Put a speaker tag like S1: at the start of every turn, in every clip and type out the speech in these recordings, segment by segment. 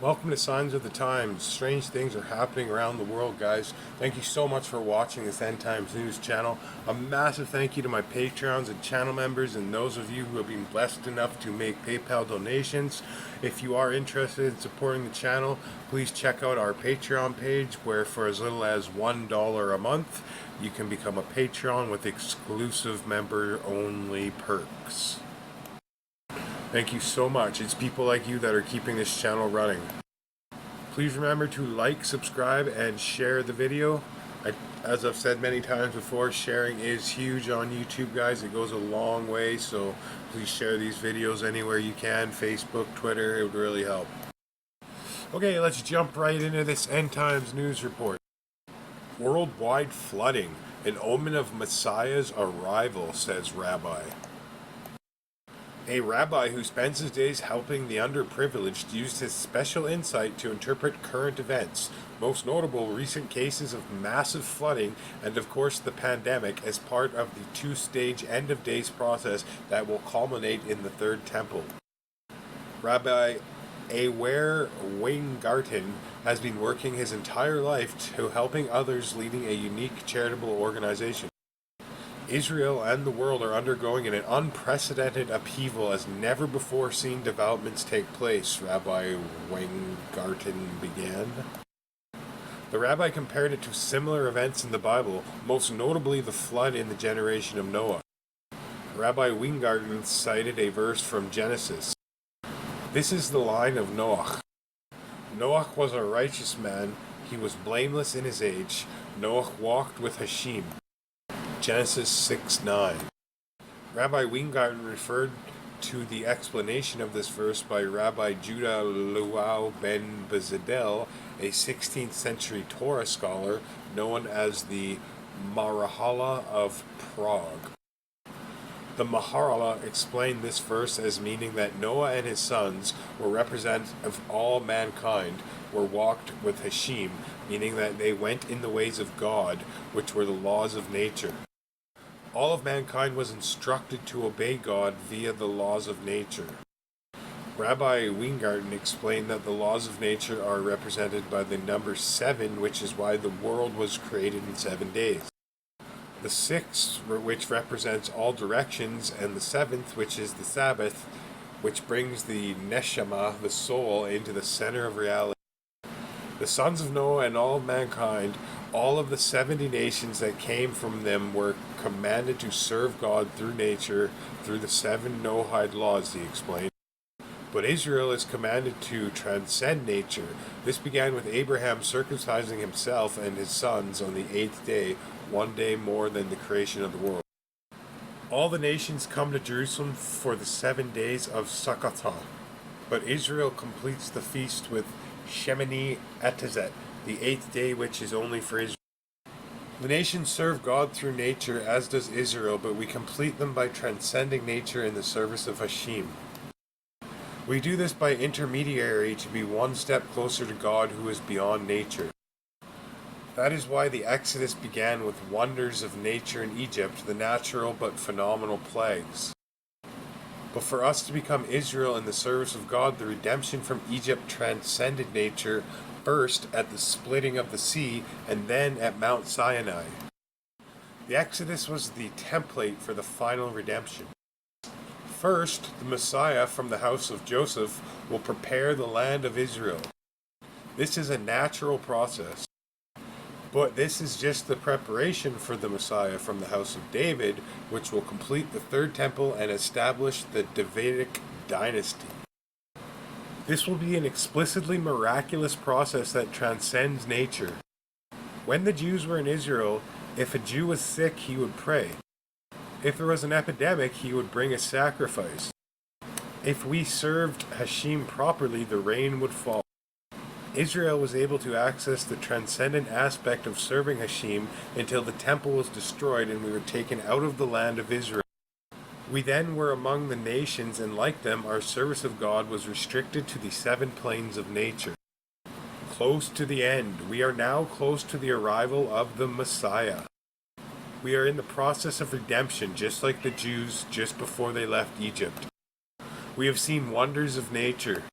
S1: Welcome to Signs of the Times. Strange things are happening around the world, guys. Thank you so much for watching this End Times News channel. A massive thank you to my Patreons and channel members and those of you who have been blessed enough to make PayPal donations. If you are interested in supporting the channel, please check out our Patreon page where for as little as $1 a month, you can become a Patreon with exclusive member-only perks. Thank you so much. It's people like you that are keeping this channel running. Please remember to like, subscribe, and share the video. As I've said many times before, sharing is huge on YouTube, guys. It goes a long way, so please share these videos anywhere you can. Facebook, Twitter, it would really help. Okay, let's jump right into this End Times News report. Worldwide flooding, an omen of Messiah's arrival, says Rabbi. A rabbi who spends his days helping the underprivileged used his special insight to interpret current events, most notable recent cases of massive flooding and of course the pandemic, as part of the two-stage end-of-days process that will culminate in the Third Temple. Rabbi Awer Weingarten has been working his entire life to helping others, leading a unique charitable organization. Israel and the world are undergoing an unprecedented upheaval as never before seen developments take place, Rabbi Weingarten began. The rabbi compared it to similar events in the Bible, most notably the flood in the generation of Noah. Rabbi Weingarten cited a verse from Genesis. This is the line of Noah. Noah was a righteous man, he was blameless in his age. Noah walked with Hashem. Genesis 6:9. Rabbi Weingarten referred to the explanation of this verse by Rabbi Judah Luau ben Bezalel, a 16th century Torah scholar known as the Maharala of Prague. The Maharala explained this verse as meaning that Noah and his sons were representative of all mankind, were walked with Hashem, meaning that they went in the ways of God, which were the laws of nature. All of mankind was instructed to obey God via the laws of nature. Rabbi Weingarten explained that the laws of nature are represented by the number 7, which is why the world was created in 7 days. The 6th, which represents all directions, and the 7th, which is the Sabbath, which brings the neshama, the soul, into the center of reality. The sons of Noah and all of mankind, all of the 70 nations that came from them, were commanded to serve God through nature, through the 7 Noahide laws, he explained. But Israel is commanded to transcend nature. This began with Abraham circumcising himself and his sons on the 8th day, 1 day more than the creation of the world. All the nations come to Jerusalem for the 7 days of Sukkot, but Israel completes the feast with Shemini Atzeret, the 8th day, which is only for Israel. The nations serve God through nature, as does Israel, but we complete them by transcending nature in the service of Hashem. We do this by intermediary to be one step closer to God who is beyond nature. That is why the Exodus began with wonders of nature in Egypt, the natural but phenomenal plagues. But for us to become Israel in the service of God, the redemption from Egypt transcended nature, first at the splitting of the sea, and then at Mount Sinai. The Exodus was the template for the final redemption. First, the Messiah from the house of Joseph will prepare the land of Israel. This is a natural process. But this is just the preparation for the Messiah from the house of David, which will complete the Third Temple and establish the Davidic dynasty. This will be an explicitly miraculous process that transcends nature. When the Jews were in Israel, if a Jew was sick, he would pray. If there was an epidemic, he would bring a sacrifice. If we served Hashem properly, the rain would fall. Israel was able to access the transcendent aspect of serving Hashem until the temple was destroyed and we were taken out of the land of Israel. We then were among the nations, and like them, our service of God was restricted to the 7 planes of nature. Close to the end, we are now close to the arrival of the Messiah. We are in the process of redemption, just like the Jews just before they left Egypt. We have seen wonders of nature.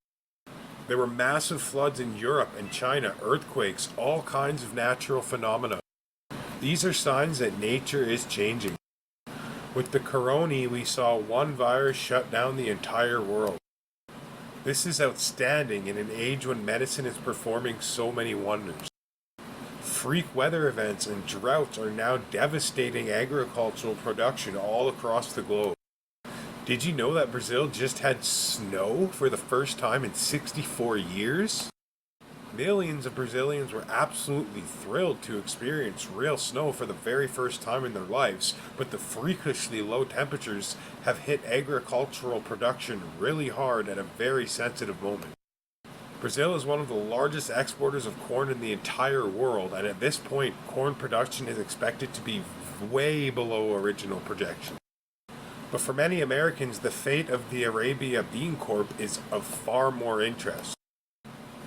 S1: There were massive floods in Europe and China, earthquakes, all kinds of natural phenomena. These are signs that nature is changing. With the corona, we saw one virus shut down the entire world. This is outstanding in an age when medicine is performing so many wonders. Freak weather events and droughts are now devastating agricultural production all across the globe. Did you know that Brazil just had snow for the first time in 64 years? Millions of Brazilians were absolutely thrilled to experience real snow for the very first time in their lives, but the freakishly low temperatures have hit agricultural production really hard at a very sensitive moment. Brazil is one of the largest exporters of corn in the entire world, and at this point, corn production is expected to be way below original projections. But for many Americans, the fate of the Arabia Bean Corp is of far more interest.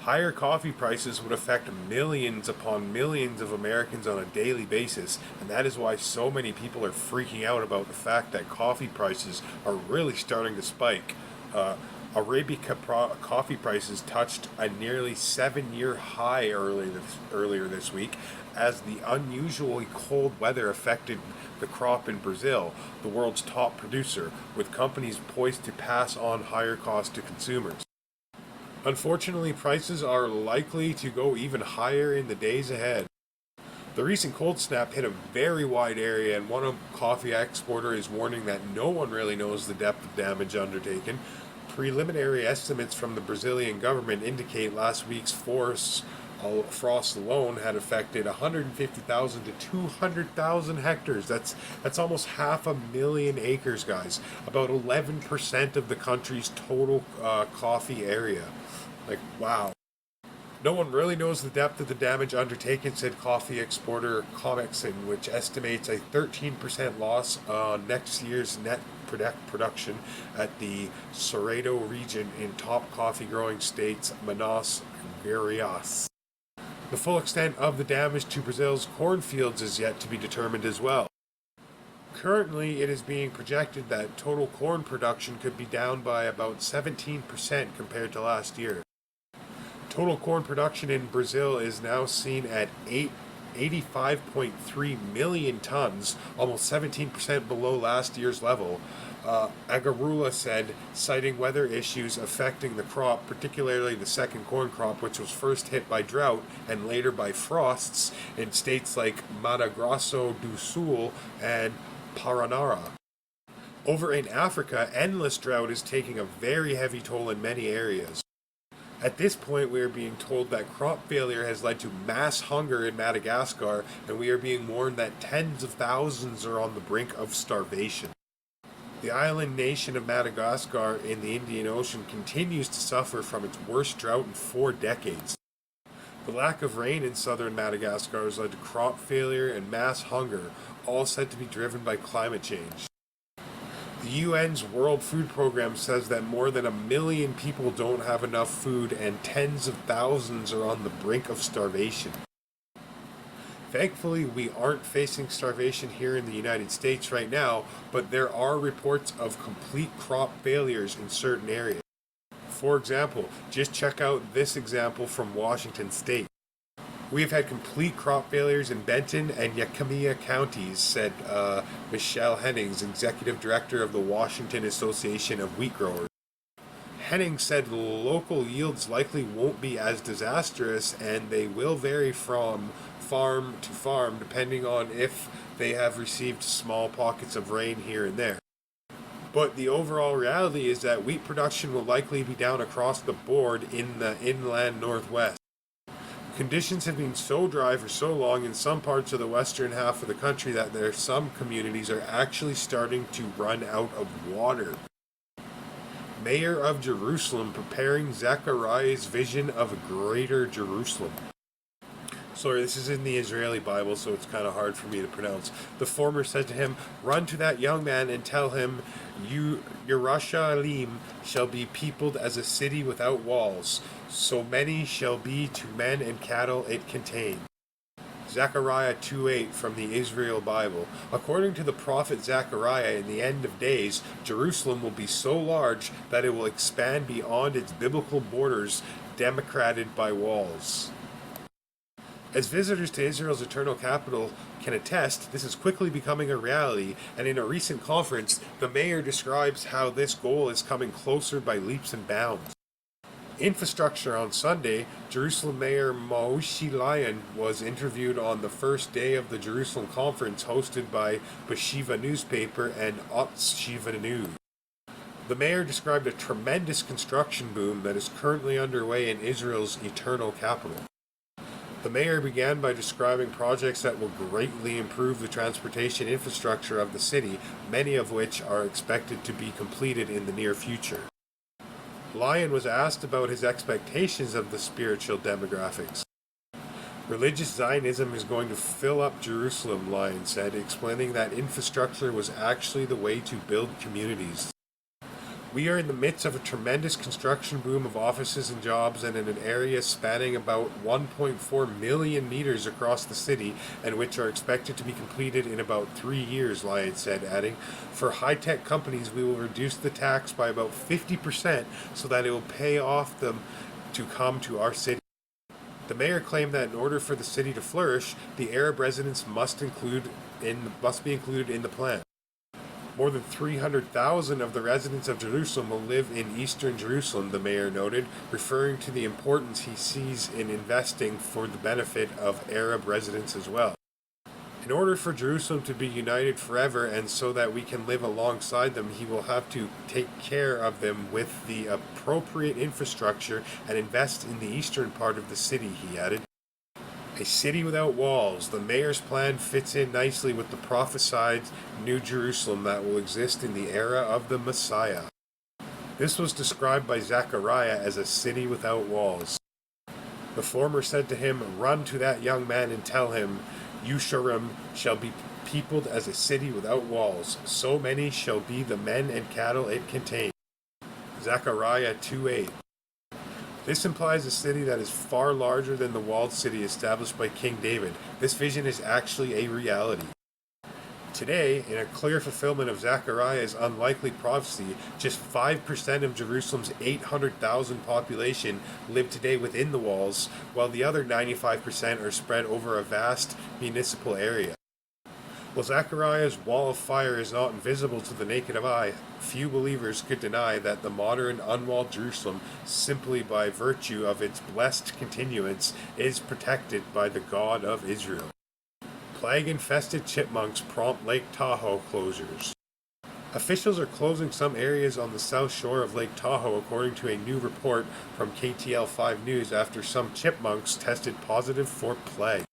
S1: Higher coffee prices would affect millions upon millions of Americans on a daily basis, and that is why so many people are freaking out about the fact that coffee prices are really starting to spike. Arabica coffee prices touched a nearly 7-year high earlier this week as the unusually cold weather affected the crop in Brazil, the world's top producer, with companies poised to pass on higher costs to consumers. Unfortunately, prices are likely to go even higher in the days ahead. The recent cold snap hit a very wide area, and one coffee exporter is warning that no one really knows the depth of damage undertaken. Preliminary estimates from the Brazilian government indicate last week's frost alone had affected 150,000 to 200,000 hectares. That's almost 500,000 acres, guys. About 11% of the country's total coffee area. Like, wow. No one really knows the depth of the damage undertaken, said coffee exporter Comexon, which estimates a 13% loss on next year's net production at the Cerrado region in top coffee growing states Minas Gerais. The full extent of the damage to Brazil's cornfields is yet to be determined as well. Currently, it is being projected that total corn production could be down by about 17% compared to last year. Total corn production in Brazil is now seen at 85.3 million tons, almost 17% below last year's level. Agarula said, citing weather issues affecting the crop, particularly the second corn crop, which was first hit by drought and later by frosts in states like Mato Grosso do Sul and Paraná. Over in Africa, endless drought is taking a very heavy toll in many areas. At this point, we are being told that crop failure has led to mass hunger in Madagascar, and we are being warned that tens of thousands are on the brink of starvation. The island nation of Madagascar in the Indian Ocean continues to suffer from its worst drought in 4 decades. The lack of rain in southern Madagascar has led to crop failure and mass hunger, all said to be driven by climate change. The UN's World Food Program says that more than 1 million people don't have enough food and tens of thousands are on the brink of starvation. Thankfully, we aren't facing starvation here in the United States right now, but there are reports of complete crop failures in certain areas. For example, just check out this example from Washington State. We have had complete crop failures in Benton and Yakima counties, said Michelle Hennings, executive director of the Washington Association of Wheat Growers. Hennings said local yields likely won't be as disastrous, and they will vary from farm to farm depending on if they have received small pockets of rain here and there. But the overall reality is that wheat production will likely be down across the board in the inland Northwest. Conditions have been so dry for so long in some parts of the western half of the country that some communities are actually starting to run out of water. Mayor of Jerusalem preparing Zechariah's vision of a greater Jerusalem. Sorry, this is in the Israeli Bible, so it's kind of hard for me to pronounce. The former said to him, "Run to that young man and tell him, Yerushalayim shall be peopled as a city without walls. So many shall be to men and cattle it contain." Zechariah 2:8 from the Israel Bible. According to the prophet Zechariah, in the end of days, Jerusalem will be so large that it will expand beyond its biblical borders democrated by walls. As visitors to Israel's eternal capital can attest, this is quickly becoming a reality, and in a recent conference, the mayor describes how this goal is coming closer by leaps and bounds. Infrastructure on Sunday, Jerusalem Mayor Moshe Lion was interviewed on the first day of the Jerusalem conference hosted by Beshiva newspaper and Otz Shiva News. The mayor described a tremendous construction boom that is currently underway in Israel's eternal capital. The mayor began by describing projects that will greatly improve the transportation infrastructure of the city, many of which are expected to be completed in the near future. Lyon was asked about his expectations of the spiritual demographics. Religious Zionism is going to fill up Jerusalem, Lyon said, explaining that infrastructure was actually the way to build communities. We are in the midst of a tremendous construction boom of offices and jobs, and in an area spanning about 1.4 million meters across the city, and which are expected to be completed in about 3 years, Lyon said, adding, for high-tech companies, we will reduce the tax by about 50% so that it will pay off them to come to our city. The mayor claimed that in order for the city to flourish, the Arab residents must be included in the plan. More than 300,000 of the residents of Jerusalem will live in eastern Jerusalem, the mayor noted, referring to the importance he sees in investing for the benefit of Arab residents as well. In order for Jerusalem to be united forever and so that we can live alongside them, he will have to take care of them with the appropriate infrastructure and invest in the eastern part of the city, he added. A city without walls. The mayor's plan fits in nicely with the prophesied New Jerusalem that will exist in the era of the Messiah. This was described by Zechariah as a city without walls. The former said to him, run to that young man and tell him, Yusharim shall be peopled as a city without walls. So many shall be the men and cattle it contains. Zechariah 2:8. This implies a city that is far larger than the walled city established by King David. This vision is actually a reality. Today, in a clear fulfillment of Zechariah's unlikely prophecy, just 5% of Jerusalem's 800,000 population live today within the walls, while the other 95% are spread over a vast municipal area. While Zechariah's wall of fire is not invisible to the naked eye, few believers could deny that the modern unwalled Jerusalem, simply by virtue of its blessed continuance, is protected by the God of Israel. Plague-infested chipmunks prompt Lake Tahoe closures. Officials are closing some areas on the south shore of Lake Tahoe, according to a new report from KTL 5 News, after some chipmunks tested positive for plague.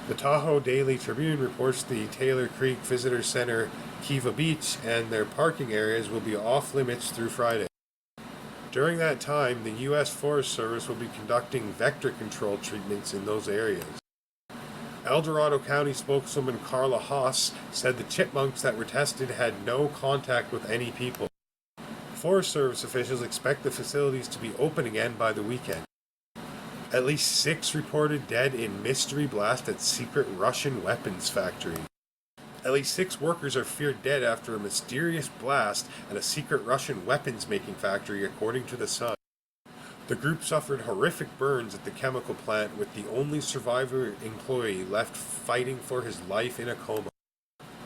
S1: The Tahoe Daily Tribune reports the Taylor Creek Visitor Center, Kiva Beach, and their parking areas will be off limits through Friday. During that time, the U.S. Forest Service will be conducting vector control treatments in those areas. El Dorado County spokeswoman Carla Haas said the chipmunks that were tested had no contact with any people. Forest Service officials expect the facilities to be open again by the weekend. At least 6 reported dead in mystery blast at secret Russian weapons factory. At least 6 workers are feared dead after a mysterious blast at a secret Russian weapons-making factory, according to The Sun. The group suffered horrific burns at the chemical plant, with the only survivor employee left fighting for his life in a coma.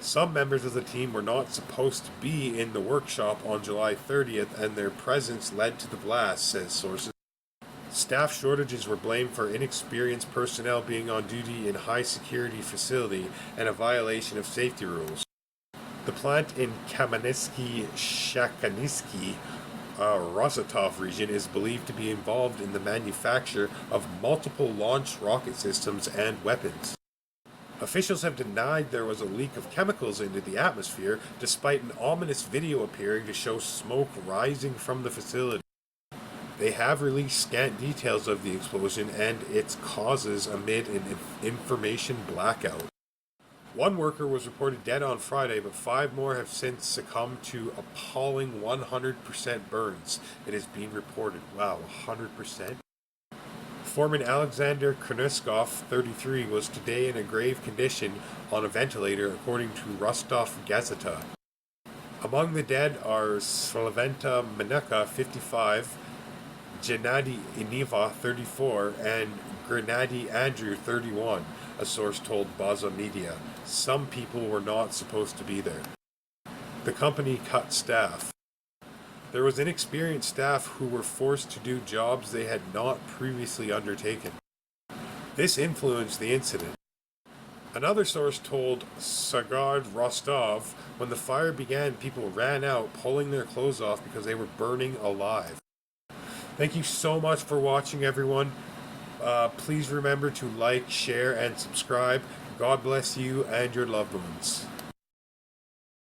S1: Some members of the team were not supposed to be in the workshop on July 30th, and their presence led to the blast, says sources. Staff shortages were blamed for inexperienced personnel being on duty in high-security facility and a violation of safety rules. The plant in Kamenetsky-Shakanisky, Rosatov region is believed to be involved in the manufacture of multiple launch rocket systems and weapons. Officials have denied there was a leak of chemicals into the atmosphere, despite an ominous video appearing to show smoke rising from the facility. They have released scant details of the explosion and its causes amid an information blackout. One worker was reported dead on Friday, but 5 more have since succumbed to appalling 100% burns. It is being reported. Wow, 100%? Foreman Alexander Korniskov, 33, was today in a grave condition on a ventilator, according to Rostov Gazeta. Among the dead are Slaventa Menuka, 55, Gennady Iniva, 34, and Grenady Andrew, 31, a source told Baza Media. Some people were not supposed to be there. The company cut staff. There was inexperienced staff who were forced to do jobs they had not previously undertaken. This influenced the incident. Another source told Sagard Rostov, when the fire began, people ran out, pulling their clothes off because they were burning alive. Thank you so much for watching, everyone. Please remember to like, share, and subscribe. God bless you and your loved ones.